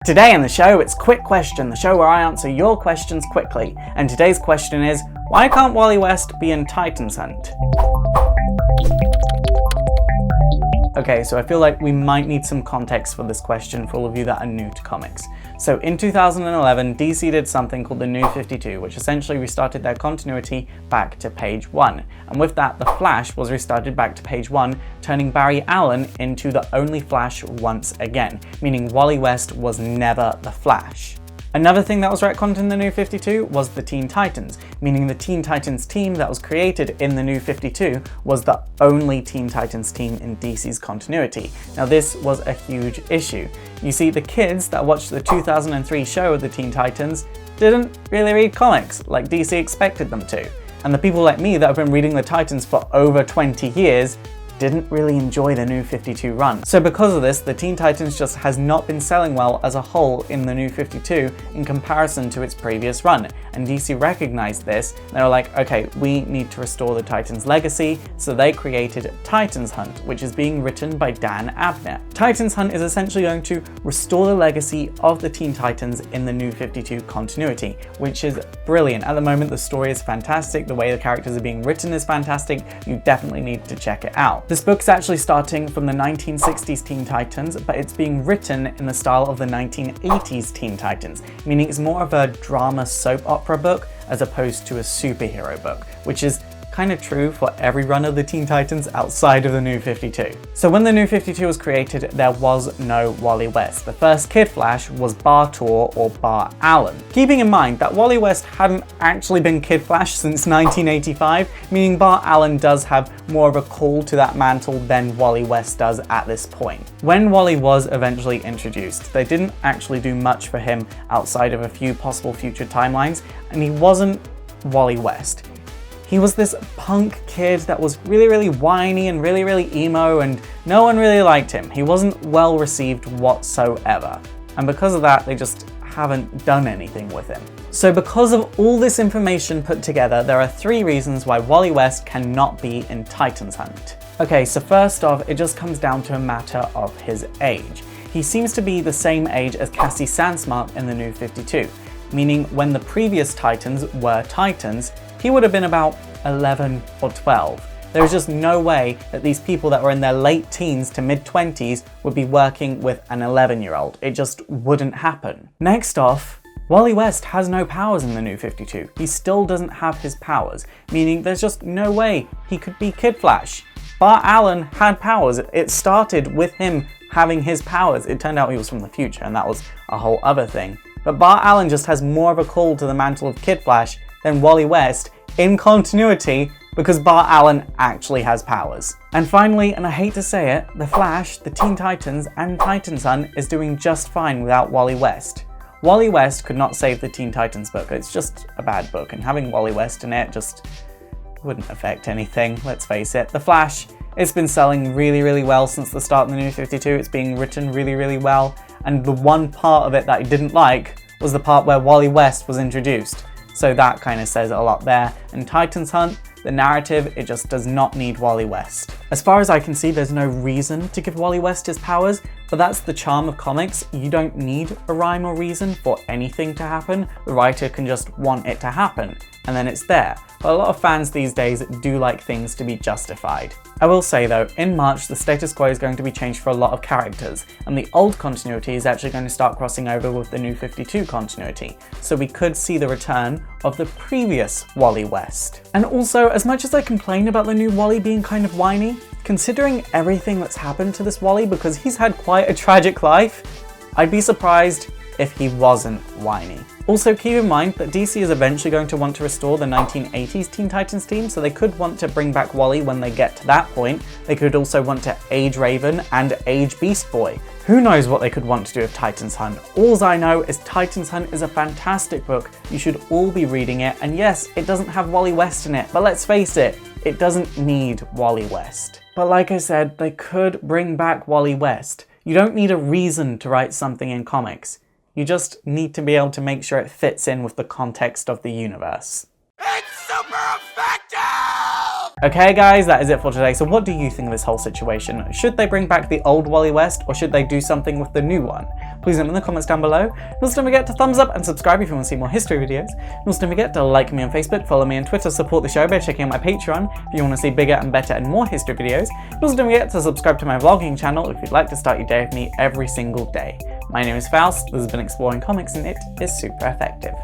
Today on the show, it's Quick Question, the show where I answer your questions quickly. And today's question is, why can't Wally West be in Titans Hunt? Okay, so I feel like we might need some context for this question for all of you that are new to comics. So in 2011, DC did something called the New 52, which essentially restarted their continuity back to page 1. And with that, the Flash was restarted back to page 1, turning Barry Allen into the only Flash once again, meaning Wally West was never the Flash. Another thing that was retconned in the New 52 was the Teen Titans, meaning the Teen Titans team that was created in the New 52 was the only Teen Titans team in DC's continuity. Now this was a huge issue. You see, the kids that watched the 2003 show of the Teen Titans didn't really read comics like DC expected them to. And the people like me that have been reading the Titans for over 20 years didn't really enjoy the New 52 run. So because of this, the Teen Titans just has not been selling well as a whole in the New 52 in comparison to its previous run. And DC recognized this, and they were like, okay, we need to restore the Titans legacy, so they created Titans Hunt, which is being written by Dan Abnett. Titans Hunt is essentially going to restore the legacy of the Teen Titans in the New 52 continuity, which is brilliant. At the moment, the story is fantastic, the way the characters are being written is fantastic, you definitely need to check it out. This book's actually starting from the 1960s Teen Titans, but it's being written in the style of the 1980s Teen Titans, meaning it's more of a drama soap opera book as opposed to a superhero book, which is kind of true for every run of the Teen Titans outside of the New 52. So when the New 52 was created, there was no Wally West. The first Kid Flash was Bar-Tor or Bar Allen. Keeping in mind that Wally West hadn't actually been Kid Flash since 1985, meaning Bar Allen does have more of a call to that mantle than Wally West does at this point. When Wally was eventually introduced, they didn't actually do much for him outside of a few possible future timelines, and he wasn't Wally West. He was this punk kid that was really whiny and really emo, and no one really liked him. He wasn't well received whatsoever. And because of that, they just haven't done anything with him. So because of all this information put together, there are 3 reasons why Wally West cannot be in Titans Hunt. Okay, so first off, it just comes down to a matter of his age. He seems to be the same age as Cassie Sandsmark in the New 52, meaning when the previous Titans were Titans, he would have been about 11 or 12. There is just no way that these people that were in their late teens to mid-20s would be working with an 11-year-old. It just wouldn't happen. Next off, Wally West has no powers in the New 52. He still doesn't have his powers, meaning there's just no way he could be Kid Flash. Bar Allen had powers. It started with him having his powers. It turned out he was from the future, and that was a whole other thing. But Bar Allen just has more of a call to the mantle of Kid Flash than Wally West in continuity, because Bar Allen actually has powers. And finally, and I hate to say it, the Flash, the Teen Titans, and Titans Hunt is doing just fine without Wally West. Wally West could not save the Teen Titans book. It's just a bad book, and having Wally West in it just wouldn't affect anything, let's face it. The Flash, it's been selling really well since the start of the New 52. It's being written really well, and the one part of it that I didn't like was the part where Wally West was introduced. So that kind of says a lot there. And Titans Hunt, the narrative, it just does not need Wally West. As far as I can see, there's no reason to give Wally West his powers, but that's the charm of comics. You don't need a rhyme or reason for anything to happen. The writer can just want it to happen, and then it's there. But a lot of fans these days do like things to be justified. I will say though, in March, the status quo is going to be changed for a lot of characters, and the old continuity is actually going to start crossing over with the New 52 continuity, so we could see the return of the previous Wally West. And also, as much as I complain about the new Wally being kind of whiny, considering everything that's happened to this Wally, because he's had quite a tragic life, I'd be surprised if he wasn't whiny. Also, keep in mind that DC is eventually going to want to restore the 1980s Teen Titans team, so they could want to bring back Wally when they get to that point. They could also want to age Raven and age Beast Boy. Who knows what they could want to do with Titans Hunt. All I know is Titans Hunt is a fantastic book. You should all be reading it, and yes, it doesn't have Wally West in it, but let's face it, it doesn't need Wally West. But like I said, they could bring back Wally West. You don't need a reason to write something in comics. You just need to be able to make sure it fits in with the context of the universe. It's super effective! Okay guys, that is it for today. So what do you think of this whole situation? Should they bring back the old Wally West, or should they do something with the new one? Please let me know in the comments down below. And also don't forget to thumbs up and subscribe if you want to see more history videos. And also don't forget to like me on Facebook, follow me on Twitter, support the show by checking out my Patreon if you want to see bigger and better and more history videos. And also don't forget to subscribe to my vlogging channel if you'd like to start your day with me every single day. My name is Faust, this has been Exploring Comics, and it is super effective.